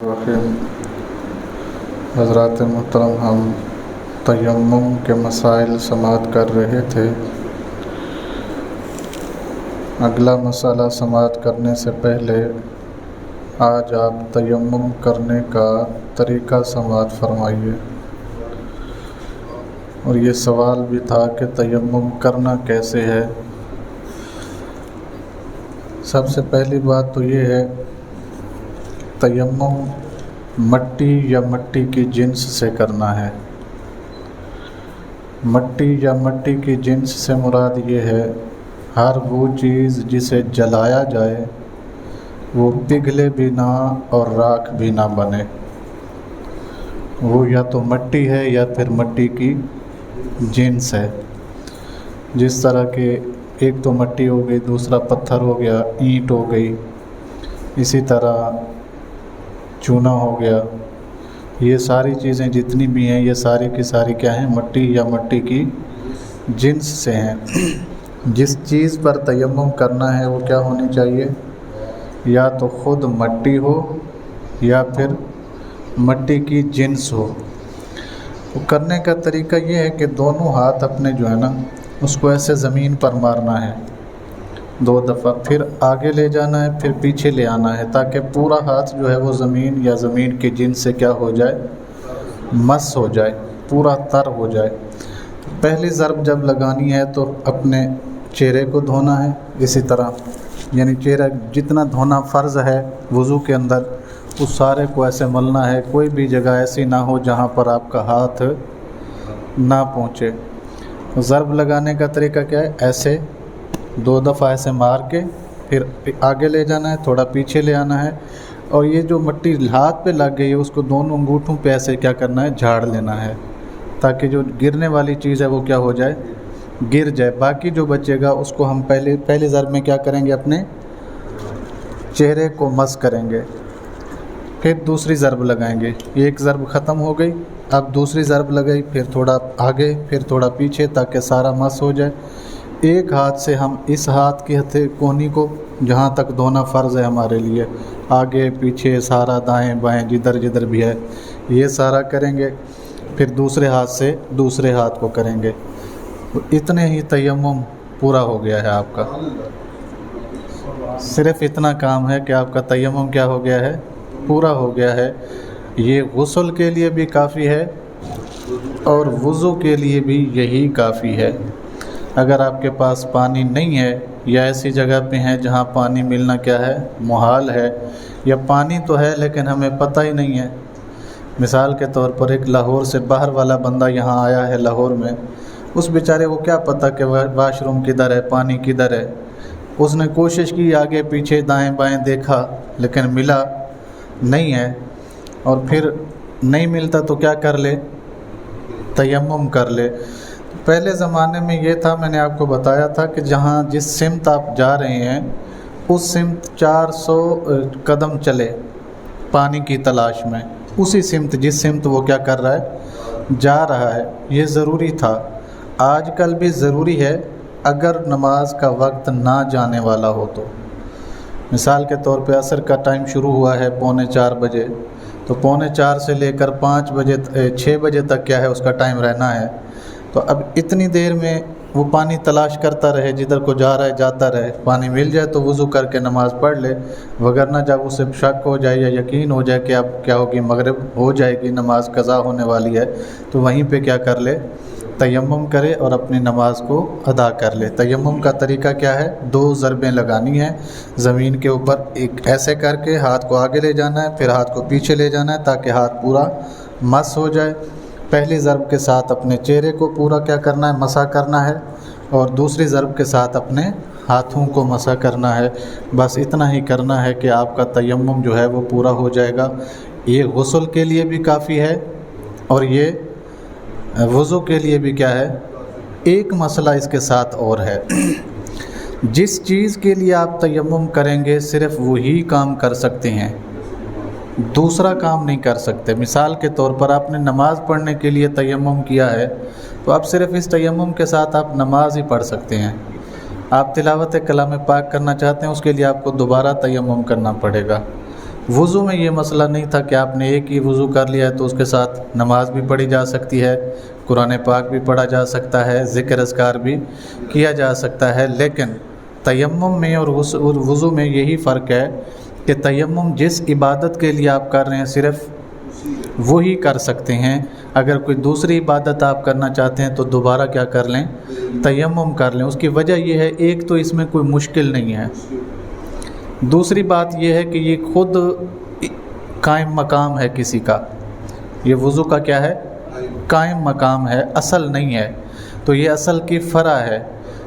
रहीम। हज़रात मुहतरम, हम तयम्मुम के मसाइल समाअत कर रहे थे। अगला मसाला समाअत करने से पहले आज आप तयम्मुम करने का तरीक़ा समाअत फरमाइए। और ये सवाल भी था कि तयम्मुम करना कैसे है। सबसे पहली बात तो ये है, तयम्मुम मट्टी या मट्टी की जिन्स से करना है। मट्टी या मट्टी की जिन्स से मुराद ये है, हर वो चीज़ जिसे जलाया जाए वो पिघले भी ना और राख भी ना बने, वो या तो मट्टी है या फिर मट्टी की जिन्स है। जिस तरह के एक तो मट्टी हो गई, दूसरा पत्थर हो गया, ईंट हो गई, इसी तरह चूना हो गया। ये सारी चीज़ें जितनी भी हैं ये सारी की सारी क्या हैं, मट्टी या मट्टी की जिन्स से हैं। जिस चीज़ पर तयम्मुम करना है वो क्या होनी चाहिए, या तो ख़ुद मट्टी हो या फिर मट्टी की जिन्स हो। तो करने का तरीका ये है कि दोनों हाथ अपने जो है ना उसको ऐसे ज़मीन पर मारना है 2 दफ़ा, फिर आगे ले जाना है, फिर पीछे ले आना है, ताकि पूरा हाथ जो है वो ज़मीन या ज़मीन की जिन्स से क्या हो जाए, मस हो जाए, पूरा तर हो जाए। पहली ज़रब जब लगानी है तो अपने चेहरे को धोना है इसी तरह, यानी चेहरा जितना धोना फ़र्ज़ है वज़ू के अंदर उस सारे को ऐसे मलना है। कोई भी जगह ऐसी ना हो जहाँ पर आपका हाथ ना पहुँचे। ज़रब लगाने का तरीका क्या है, ऐसे 2 दफ़ा ऐसे मार के फिर आगे ले जाना है, थोड़ा पीछे ले आना है, और ये जो मट्टी हाथ पे लग गई है उसको दोनों अंगूठों पे ऐसे क्या करना है, झाड़ लेना है, ताकि जो गिरने वाली चीज़ है वो क्या हो जाए, गिर जाए। बाकी जो बचेगा उसको हम पहले ज़रब में क्या करेंगे, अपने चेहरे को मस करेंगे, फिर दूसरी ज़रब लगाएंगे। एक ज़रब ख़त्म हो गई, अब दूसरी ज़रब लगाई, फिर थोड़ा आगे फिर थोड़ा पीछे, ताकि सारा मस हो जाए। एक हाथ से हम इस हाथ की हथे कोहनी को जहाँ तक धोना फ़र्ज़ है हमारे लिए, आगे पीछे सारा दाएं बाएं जिधर जिधर भी है ये सारा करेंगे, फिर दूसरे हाथ से दूसरे हाथ को करेंगे। तो इतने ही तयम्मुम पूरा हो गया है आपका। सिर्फ़ इतना काम है कि आपका तयम्मुम क्या हो गया है, पूरा हो गया है। ये गुस्ल के लिए भी काफ़ी है और वज़ू के लिए भी यही काफ़ी है। अगर आपके पास पानी नहीं है या ऐसी जगह पे हैं जहाँ पानी मिलना क्या है, मुहाल है, या पानी तो है लेकिन हमें पता ही नहीं है। मिसाल के तौर पर एक लाहौर से बाहर वाला बंदा यहाँ आया है लाहौर में, उस बेचारे को क्या पता कि वाशरूम किधर है, पानी किधर है। उसने कोशिश की, आगे पीछे दाएं बाएं देखा लेकिन मिला नहीं है, और फिर नहीं मिलता तो क्या कर ले, तयम्मुम कर ले। पहले ज़माने में ये था, मैंने आपको बताया था कि जहाँ जिस सिमत आप जा रहे हैं उस सिमत 400 कदम चले पानी की तलाश में, उसी सिमत जिस सिमत वो क्या कर रहा है, जा रहा है। ये ज़रूरी था, आजकल भी ज़रूरी है अगर नमाज का वक्त ना जाने वाला हो तो। मिसाल के तौर पे असर का टाइम शुरू हुआ है 3:45 बजे, तो 3:45 से लेकर 5 बजे 6 बजे तक क्या है उसका टाइम रहना है। तो अब इतनी देर में वो पानी तलाश करता रहे, जिधर को जा रहा है जाता रहे, पानी मिल जाए तो वज़ू करके नमाज़ पढ़ ले, वगरना जब उसे शक हो जाए या यकीन हो जाए कि अब क्या होगी, मगरिब हो जाएगी, नमाज कज़ा होने वाली है, तो वहीं पे क्या कर ले, तयम्मुम करे और अपनी नमाज को अदा कर ले। तयम्मुम का तरीका क्या है, 2 ज़रबें लगानी है ज़मीन के ऊपर, एक ऐसे करके हाथ को आगे ले जाना है, फिर हाथ को पीछे ले जाना है, ताकि हाथ पूरा मस हो जाए। पहली ज़रब के साथ अपने चेहरे को पूरा क्या करना है, मसा करना है, और दूसरी ज़रब के साथ अपने हाथों को मसा करना है। बस इतना ही करना है कि आपका तयम्मुम जो है वो पूरा हो जाएगा। ये गुस्ल के लिए भी काफ़ी है और ये वज़ू के लिए भी क्या है। एक मसला इसके साथ और है, जिस चीज़ के लिए आप तयम्मुम करेंगे सिर्फ़ वही काम कर सकते हैं, दूसरा काम नहीं कर सकते। मिसाल के तौर पर आपने नमाज़ पढ़ने के लिए तयम्मुम किया है, तो आप सिर्फ़ इस तयम्मुम के साथ आप नमाज ही पढ़ सकते हैं। आप तिलावत कलाम पाक करना चाहते हैं, उसके लिए आपको दोबारा तयम्मुम करना पड़ेगा। वज़ू में ये मसला नहीं था कि आपने एक ही वज़ू कर लिया है तो उसके साथ नमाज भी पढ़ी जा सकती है, कुरान पाक भी पढ़ा जा सकता है, ज़िक्र अज़कार भी किया जा सकता है। लेकिन तयम्मुम में और वज़ू में यही फ़र्क है कि तयम्मुम जिस इबादत के लिए आप कर रहे हैं सिर्फ़ वही कर सकते हैं। अगर कोई दूसरी इबादत आप करना चाहते हैं तो दोबारा क्या कर लें, तयम्मुम कर लें। उसकी वजह यह है, एक तो इसमें कोई मुश्किल नहीं है, दूसरी बात यह है कि ये खुद कायम मकाम है किसी का, ये वज़ू का क्या है, कायम मकाम है, असल नहीं है। तो ये असल की फ़रा है,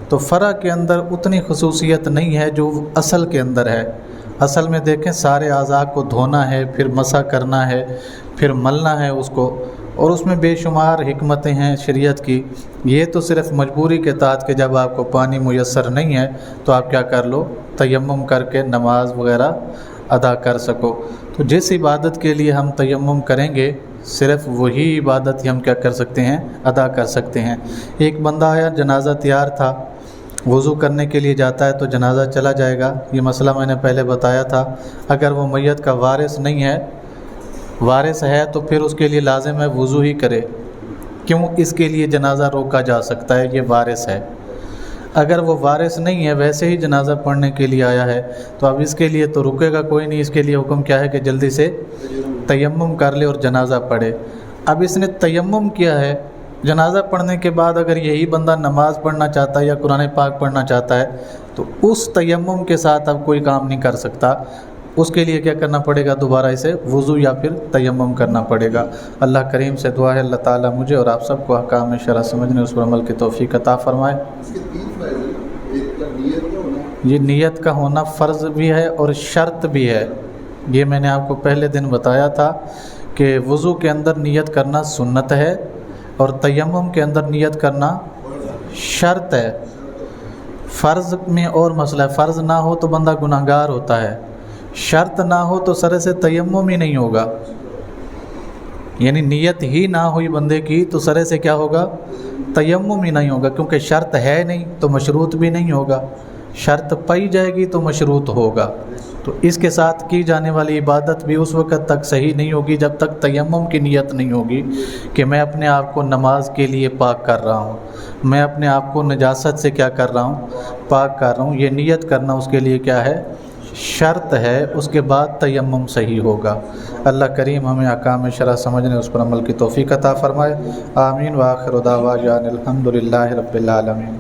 तो फ़रा के अंदर उतनी खसूसियत नहीं है जो असल के अंदर है। असल में देखें सारे आज़ा को धोना है, फिर मसा करना है, फिर मलना है उसको, और उसमें बेशुमार हिकमतें हैं शरीयत की। ये तो सिर्फ़ मजबूरी के तहत कि जब आपको पानी मुयस्सर नहीं है तो आप क्या कर लो, तयम्मुम करके नमाज वग़ैरह अदा कर सको। तो जिस इबादत के लिए हम तयम्मुम करेंगे सिर्फ़ वही इबादत ही हम क्या कर सकते हैं, अदा कर सकते हैं। एक बंदा आया, जनाज़ा तैयार था, वज़ू करने के लिए जाता है तो जनाज़ा चला जाएगा, ये मसला मैंने पहले बताया था। अगर वो मैयत का वारिस नहीं है, वारिस है तो फिर उसके लिए लाजिम है वज़ू ही करे। क्यों? इसके लिए जनाज़ा रोका जा सकता है, ये वारिस है। अगर वो वारिस नहीं है, वैसे ही जनाज़ा पढ़ने के लिए आया है, तो अब इसके लिए तो रुकेगा कोई नहीं। इसके लिए हुक्म क्या है कि जल्दी से तयम्मुम कर ले और जनाज़ा पढ़े। अब इसने तयम्मुम किया है, जनाज़ा पढ़ने के बाद अगर यही बंदा नमाज़ पढ़ना चाहता है या कुरान पाक पढ़ना चाहता है तो उस तयम्मुम के साथ अब कोई काम नहीं कर सकता। उसके लिए क्या करना पड़ेगा, दोबारा इसे वज़ू या फिर तयम्मुम करना पड़ेगा। अल्लाह करीम से दुआ है अल्लाह ताला मुझे और आप सबको अहकाम शरअ समझने उस पर अमल की तौफीक अता फ़रमाए। ये नियत का होना फ़र्ज़ भी है और शर्त भी है। ये मैंने आपको पहले दिन बताया था कि वज़ू के अंदर नियत करना सुन्नत है और तयम्मुम के अंदर नियत करना शर्त है। फ़र्ज़ में और मसला है, फ़र्ज़ ना हो तो बंदा गुनाहगार होता है, शर्त ना हो तो सर से तयम्मुम ही नहीं होगा। यानी नियत ही ना हुई बंदे की तो सर से क्या होगा, तयम्मुम ही नहीं होगा, क्योंकि शर्त है नहीं तो मशरूत भी नहीं होगा। शर्त पाई जाएगी तो मशरूत होगा। तो इसके साथ की जाने वाली इबादत भी उस वक़्त तक सही नहीं होगी जब तक तयम्मुम की नियत नहीं होगी कि मैं अपने आप को नमाज के लिए पाक कर रहा हूँ, मैं अपने आप को नजासत से क्या कर रहा हूँ, पाक कर रहा हूँ। ये नियत करना उसके लिए क्या है, शर्त है। उसके बाद तयम्मुम सही होगा। अल्लाह करीम हमें अहकाम शरअ समझने उस पर अमल की तौफीक अता फ़रमाए। आमीन व आखिर दावाना अनिल हम्दुलिल्लाहि रब्बिल आलमीन।